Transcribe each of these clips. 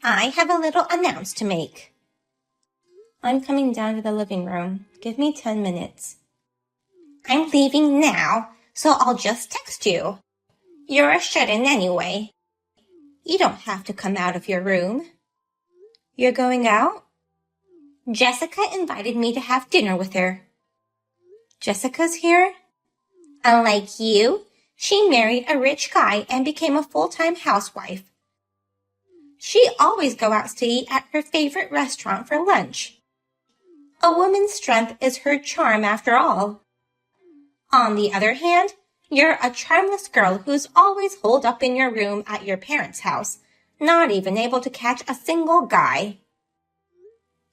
I have a little announce to make. I'm coming down to the living room. Give me 10 minutes. I'm leaving now, so I'll just text you. You're a shut-in anyway. You don't have to come out of your room. You're going out? Jessica invited me to have dinner with her. Jessica's here? Unlike you, she married a rich guy and became a full-time housewife. She always goes out to eat at her favorite restaurant for lunch. A woman's strength is her charm after all. On the other hand, you're a charmless girl who's always holed up in your room at your parents' house, not even able to catch a single guy.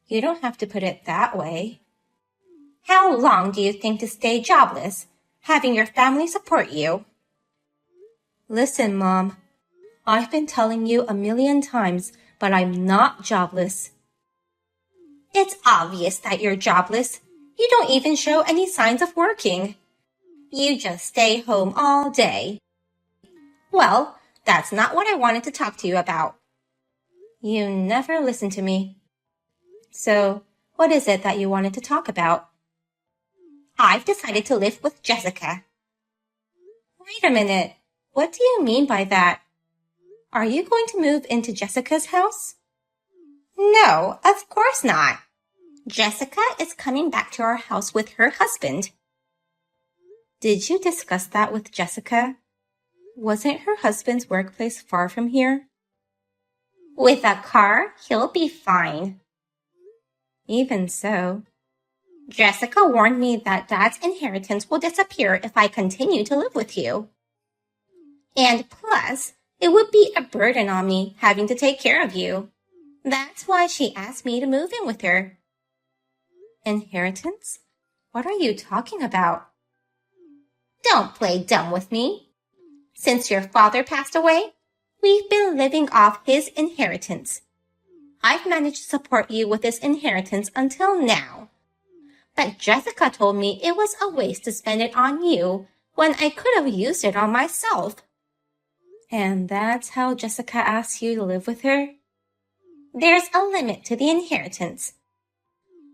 You don't have to put it that way. How long do you think to stay jobless, having your family support you? Listen, Mom. I've been telling you a million times, but I'm not jobless. It's obvious that you're jobless. You don't even show any signs of working. You just stay home all day. Well, that's not what I wanted to talk to you about. You never listen to me. So, what is it that you wanted to talk about? I've decided to live with Jessica. Wait a minute. What do you mean by that? Are you going to move into Jessica's house? No, of course not. Jessica is coming back to our house with her husband. Did you discuss that with Jessica? Wasn't her husband's workplace far from here? With a car, he'll be fine. Even so. Jessica warned me that Dad's inheritance will disappear if I continue to live with you. And plus, it would be a burden on me having to take care of you. That's why she asked me to move in with her. Inheritance? What are you talking about? Don't play dumb with me. Since your father passed away, we've been living off his inheritance. I've managed to support you with this inheritance until now. But Jessica told me it was a waste to spend it on you when I could have used it on myself. And that's how Jessica asked you to live with her? There's a limit to the inheritance.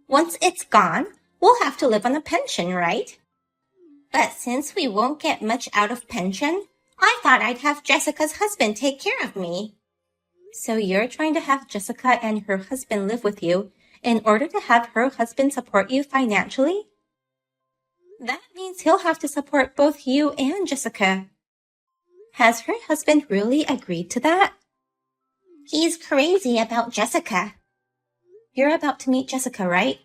Once it's gone, we'll have to live on a pension, right? But since we won't get much out of pension, I thought I'd have Jessica's husband take care of me. So you're trying to have Jessica and her husband live with you in order to have her husband support you financially? That means he'll have to support both you and Jessica. Has her husband really agreed to that? He's crazy about Jessica. You're about to meet Jessica, right?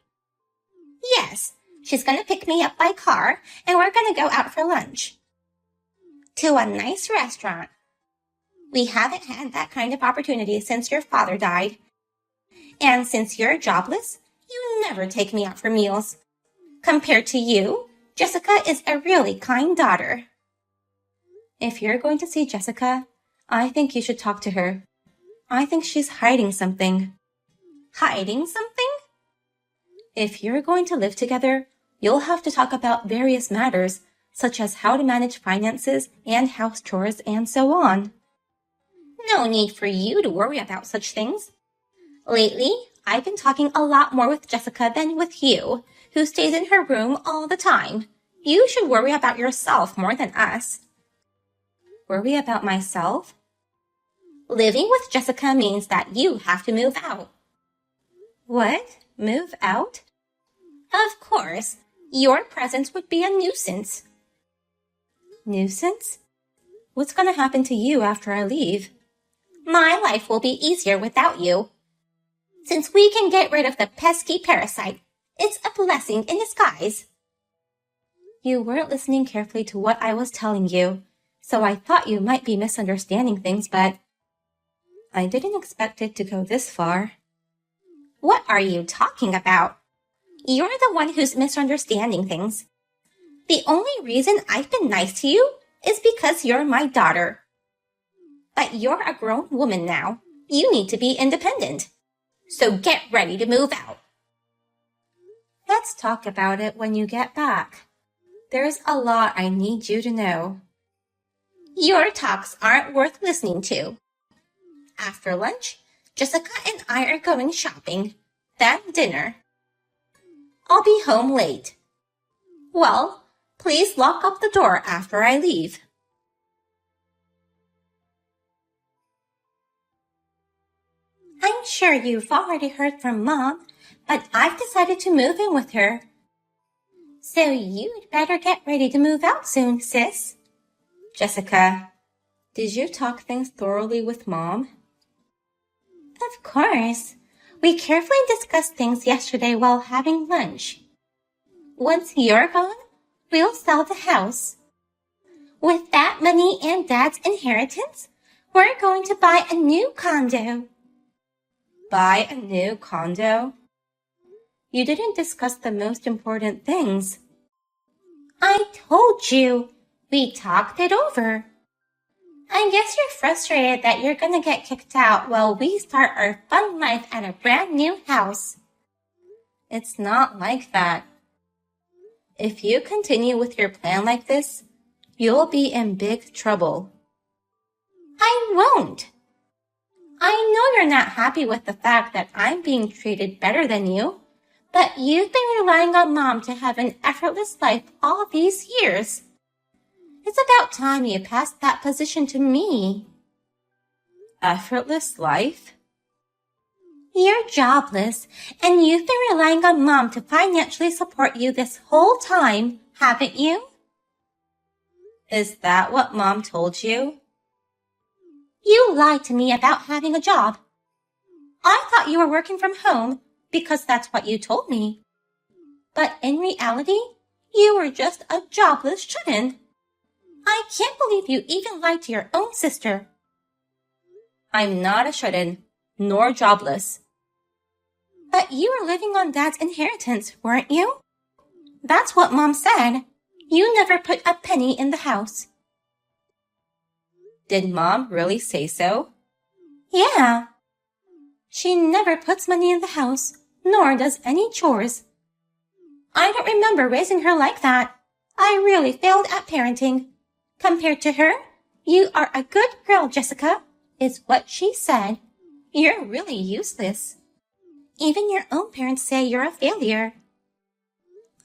Yes, she's going to pick me up by car, and we're going to go out for lunch. To a nice restaurant. We haven't had that kind of opportunity since your father died. And since you're jobless, you never take me out for meals. Compared to you, Jessica is a really kind daughter. If you're going to see Jessica, I think you should talk to her. I think she's hiding something. Hiding something? If you're going to live together, you'll have to talk about various matters, such as how to manage finances and house chores and so on. No need for you to worry about such things. Lately, I've been talking a lot more with Jessica than with you, who stays in her room all the time. You should worry about yourself more than us. Worry about myself? Living with Jessica means that you have to move out. What? Move out? Of course. Your presence would be a nuisance. Nuisance? What's going to happen to you after I leave? My life will be easier without you. Since we can get rid of the pesky parasite, it's a blessing in disguise. You weren't listening carefully to what I was telling you, so I thought you might be misunderstanding things, but I didn't expect it to go this far. What are you talking about? You're the one who's misunderstanding things. The only reason I've been nice to you is because you're my daughter. But you're a grown woman now. You need to be independent. So get ready to move out. Let's talk about it when you get back. There's a lot I need you to know. Your talks aren't worth listening to. After lunch, Jessica and I are going shopping, then dinner. I'll be home late. Well, please lock up the door after I leave. I'm sure you've already heard from Mom, but I've decided to move in with her. So you'd better get ready to move out soon, sis. Jessica, did you talk things thoroughly with Mom? Of course. We carefully discussed things yesterday while having lunch. Once you're gone, we'll sell the house. With that money and Dad's inheritance, we're going to buy a new condo. Buy a new condo? You didn't discuss the most important things. I told you. We talked it over. I guess you're frustrated that you're gonna get kicked out while we start our fun life at a brand new house. It's not like that. If you continue with your plan like this, you'll be in big trouble. I won't. I know you're not happy with the fact that I'm being treated better than you, but you've been relying on Mom to have an effortless life all these years. It's about time you passed that position to me. Effortless life? You're jobless, and you've been relying on Mom to financially support you this whole time, haven't you? Is that what Mom told you? You lied to me about having a job. I thought you were working from home because that's what you told me. But in reality, you were just a jobless shut-in. I can't believe you even lied to your own sister. I'm not a shut-in, nor jobless. But you were living on Dad's inheritance, weren't you? That's what Mom said. You never put a penny in the house. Did Mom really say so? Yeah. She never puts money in the house, nor does any chores. I don't remember raising her like that. I really failed at parenting. Compared to her, you are a good girl, Jessica, is what she said. You're really useless. Even your own parents say you're a failure.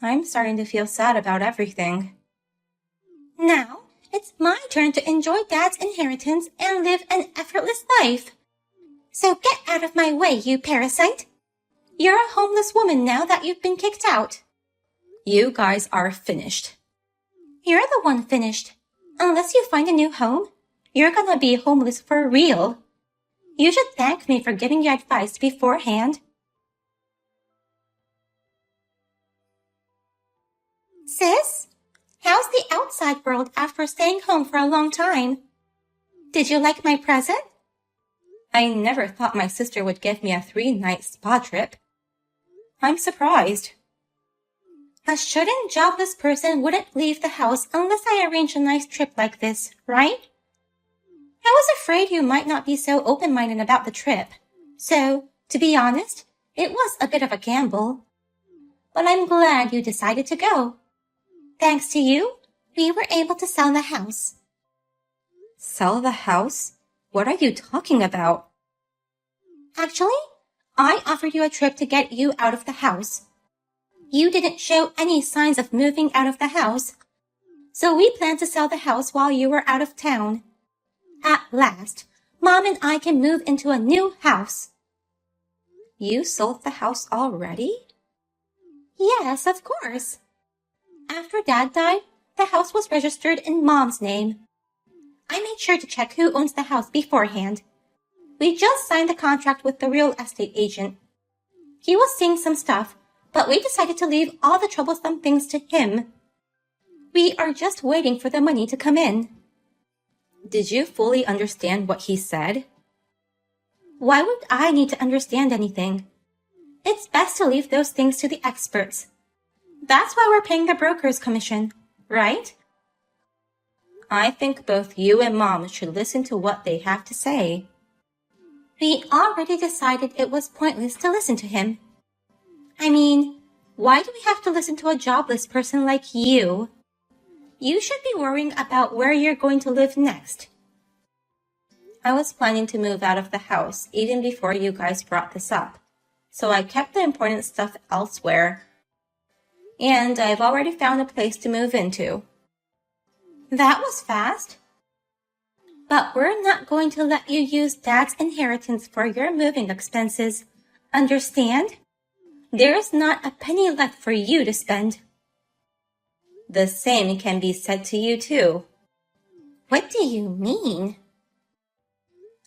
I'm starting to feel sad about everything. Now, it's my turn to enjoy Dad's inheritance and live an effortless life. So get out of my way, you parasite. You're a homeless woman now that you've been kicked out. You guys are finished. You're the one finished. Unless you find a new home, you're gonna be homeless for real. You should thank me for giving you advice beforehand. Sis, how's the outside world after staying home for a long time? Did you like my present? I never thought my sister would give me a 3-night spa trip. I'm surprised. A shut-in jobless person wouldn't leave the house unless I arranged a nice trip like this, right? I was afraid you might not be so open-minded about the trip. So, to be honest, it was a bit of a gamble. But I'm glad you decided to go. Thanks to you, we were able to sell the house. Sell the house? What are you talking about? Actually, I offered you a trip to get you out of the house. You didn't show any signs of moving out of the house, so we planned to sell the house while you were out of town. At last, Mom and I can move into a new house. You sold the house already? Yes, of course. After Dad died, the house was registered in Mom's name. I made sure to check who owns the house beforehand. We just signed the contract with the real estate agent. He was seeing some stuff, but we decided to leave all the troublesome things to him. We are just waiting for the money to come in. Did you fully understand what he said? Why would I need to understand anything? It's best to leave those things to the experts. That's why we're paying the broker's commission, right? I think both you and Mom should listen to what they have to say. We already decided it was pointless to listen to him. I mean, why do we have to listen to a jobless person like you? You should be worrying about where you're going to live next. I was planning to move out of the house even before you guys brought this up, so I kept the important stuff elsewhere. And I've already found a place to move into. That was fast. But we're not going to let you use Dad's inheritance for your moving expenses. Understand? There's not a penny left for you to spend. The same can be said to you too. What do you mean?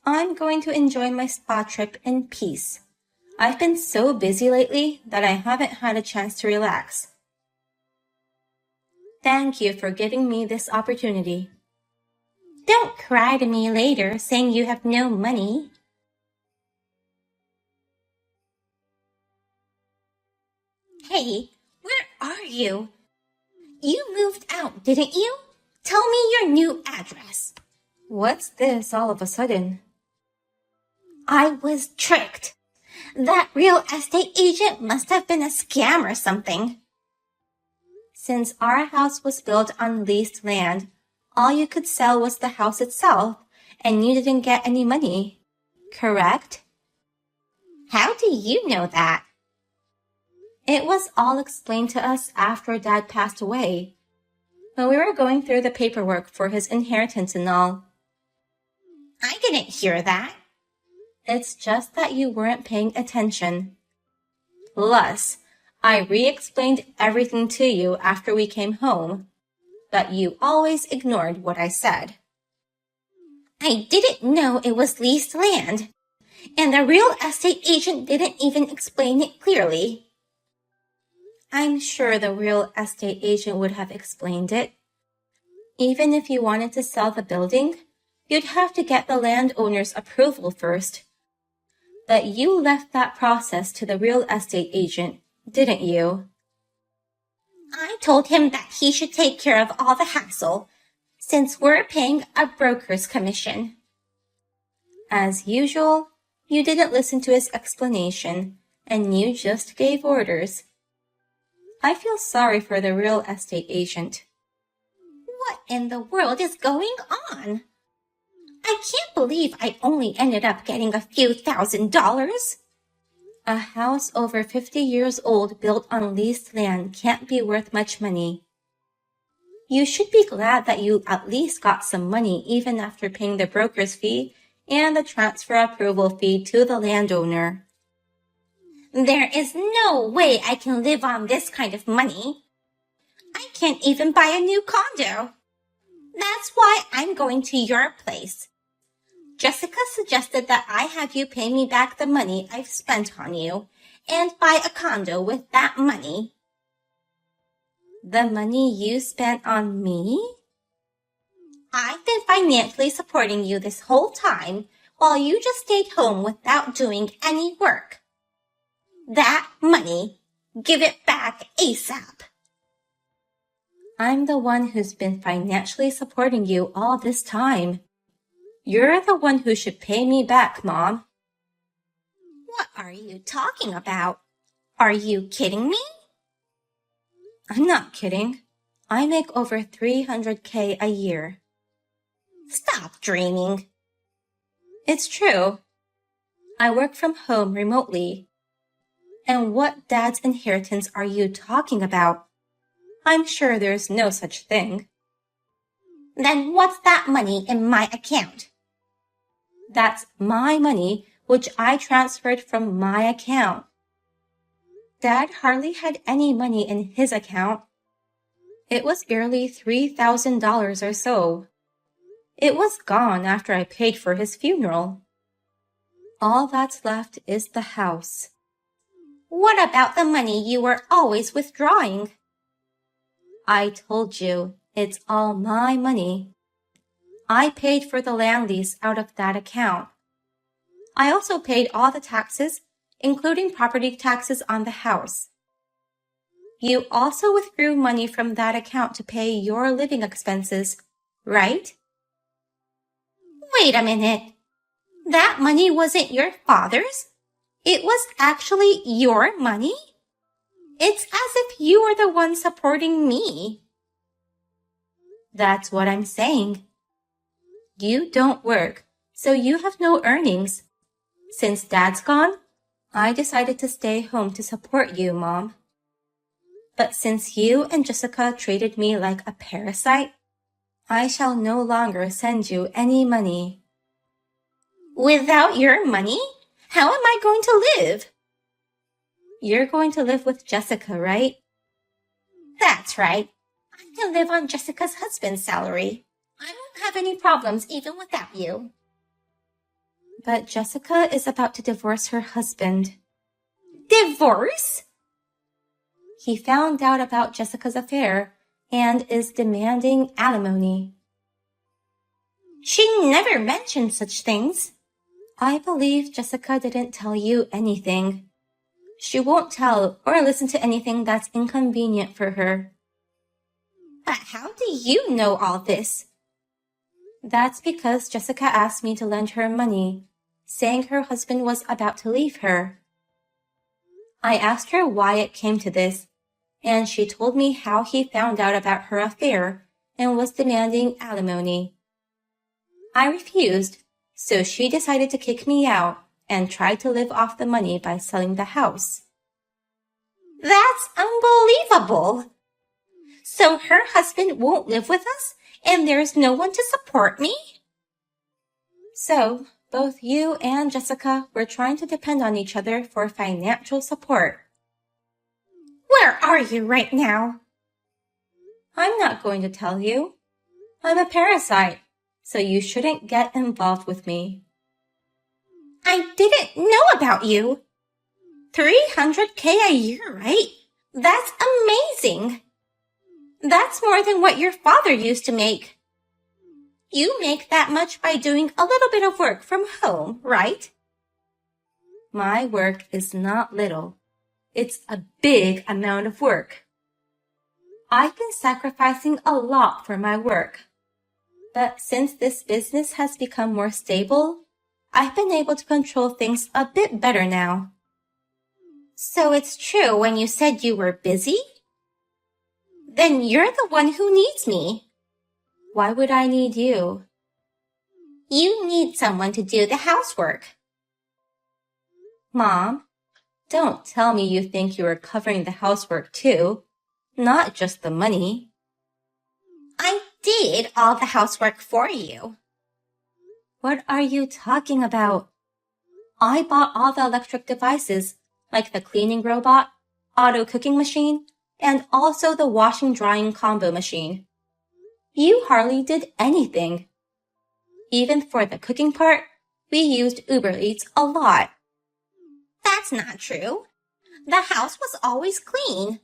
I'm going to enjoy my spa trip in peace. I've been so busy lately that I haven't had a chance to relax. Thank you for giving me this opportunity. Don't cry to me later saying you have no money. Hey, where are you? You moved out, didn't you? Tell me your new address. What's this all of a sudden? I was tricked. That real estate agent must have been a scam or something. Since our house was built on leased land, all you could sell was the house itself, and you didn't get any money, correct? How do you know that? It was all explained to us after Dad passed away, when we were going through the paperwork for his inheritance and all. I didn't hear that. It's just that you weren't paying attention. Plus, I re-explained everything to you after we came home, but you always ignored what I said. I didn't know it was leased land, and the real estate agent didn't even explain it clearly. I'm sure the real estate agent would have explained it. Even if you wanted to sell the building, you'd have to get the landowner's approval first. But you left that process to the real estate agent, didn't you? I told him that he should take care of all the hassle, since we're paying a broker's commission. As usual, you didn't listen to his explanation, and you just gave orders. I feel sorry for the real estate agent. What in the world is going on? I can't believe I only ended up getting a few $1,000s. A house over 50 years old built on leased land can't be worth much money. You should be glad that you at least got some money even after paying the broker's fee and the transfer approval fee to the landowner. There is no way I can live on this kind of money. I can't even buy a new condo. That's why I'm going to your place. Jessica suggested that I have you pay me back the money I've spent on you and buy a condo with that money. The money you spent on me? I've been financially supporting you this whole time while you just stayed home without doing any work. That money, give it back ASAP. I'm the one who's been financially supporting you all this time. You're the one who should pay me back, Mom. What are you talking about? Are you kidding me? I'm not kidding. I make over $300K a year. Stop dreaming. It's true. I work from home remotely. And what Dad's inheritance are you talking about? I'm sure there's no such thing. Then what's that money in my account? That's my money, which I transferred from my account. Dad hardly had any money in his account. It was barely $3,000 or so. It was gone after I paid for his funeral. All that's left is the house. What about the money you were always withdrawing? I told you, it's all my money. I paid for the land lease out of that account. I also paid all the taxes, including property taxes on the house. You also withdrew money from that account to pay your living expenses, right? Wait a minute. That money wasn't your father's? It was actually your money? It's as if you were the one supporting me. That's what I'm saying. You don't work, so you have no earnings. Since Dad's gone, I decided to stay home to support you, Mom. But since you and Jessica treated me like a parasite, I shall no longer send you any money. Without your money? How am I going to live? You're going to live with Jessica, right? That's right. I can live on Jessica's husband's salary. I won't have any problems even without you. But Jessica is about to divorce her husband. Divorce? He found out about Jessica's affair and is demanding alimony. She never mentioned such things. I believe Jessica didn't tell you anything. She won't tell or listen to anything that's inconvenient for her. But how do you know all this? That's because Jessica asked me to lend her money, saying her husband was about to leave her. I asked her why it came to this, and she told me how he found out about her affair and was demanding alimony. I refused, so she decided to kick me out and tried to live off the money by selling the house. That's unbelievable! So her husband won't live with us and there's no one to support me? So, both you and Jessica were trying to depend on each other for financial support. Where are you right now? I'm not going to tell you. I'm a parasite, so you shouldn't get involved with me. I didn't know about you. $300K a year, right? That's amazing. That's more than what your father used to make. You make that much by doing a little bit of work from home, right? My work is not little. It's a big amount of work. I've been sacrificing a lot for my work. But since this business has become more stable, I've been able to control things a bit better now. So it's true when you said you were busy? Then you're the one who needs me. Why would I need you? You need someone to do the housework. Mom, don't tell me you think you are covering the housework too, not just the money. I did all the housework for you. What are you talking about? I bought all the electric devices, like the cleaning robot, auto cooking machine, and also the washing drying combo machine. You hardly did anything. Even for the cooking part, we used Uber Eats a lot. That's not true. The house was always clean.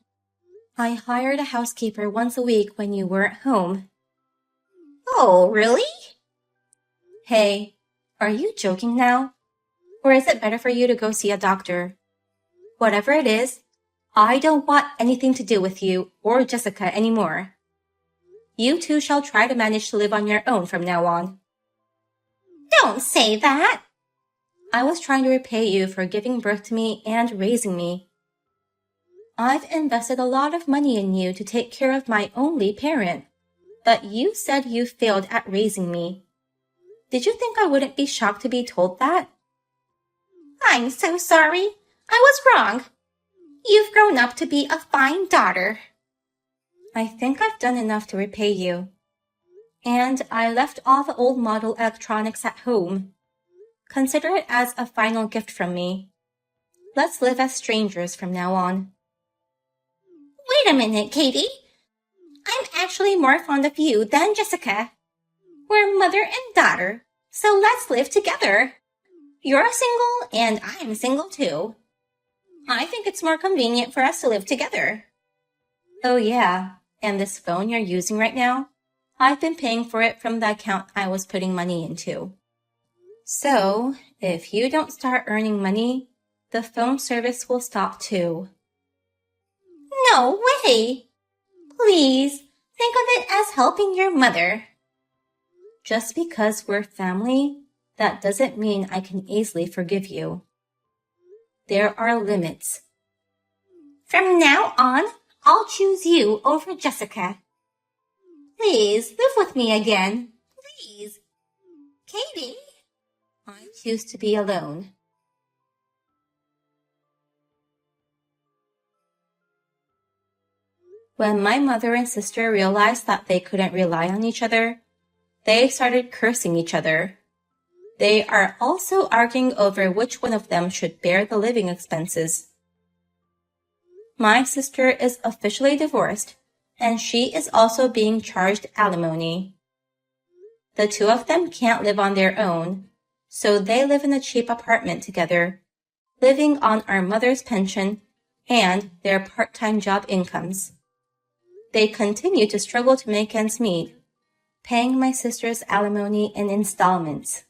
I hired a housekeeper once a week when you weren't home. Oh, really? Hey, are you joking now? Or is it better for you to go see a doctor? Whatever it is, I don't want anything to do with you or Jessica anymore. You two shall try to manage to live on your own from now on. Don't say that. I was trying to repay you for giving birth to me and raising me. I've invested a lot of money in you to take care of my only parent, but you said you failed at raising me. Did you think I wouldn't be shocked to be told that? I'm so sorry. I was wrong. You've grown up to be a fine daughter. I think I've done enough to repay you. And I left all the old model electronics at home. Consider it as a final gift from me. Let's live as strangers from now on. Wait a minute, Katie. I'm actually more fond of you than Jessica. We're mother and daughter, so let's live together. You're single and I'm single too. I think it's more convenient for us to live together. Oh yeah, and this phone you're using right now? I've been paying for it from the account I was putting money into. So, if you don't start earning money, the phone service will stop too. No way! Please, think of it as helping your mother. Just because we're family, that doesn't mean I can easily forgive you. There are limits. From now on, I'll choose you over Jessica. Please, live with me again. Please. Katie? I choose to be alone. When my mother and sister realized that they couldn't rely on each other, they started cursing each other. They are also arguing over which one of them should bear the living expenses. My sister is officially divorced, and she is also being charged alimony. The two of them can't live on their own, so they live in a cheap apartment together, living on our mother's pension and their part-time job incomes. They continue to struggle to make ends meet, paying my sister's alimony in installments.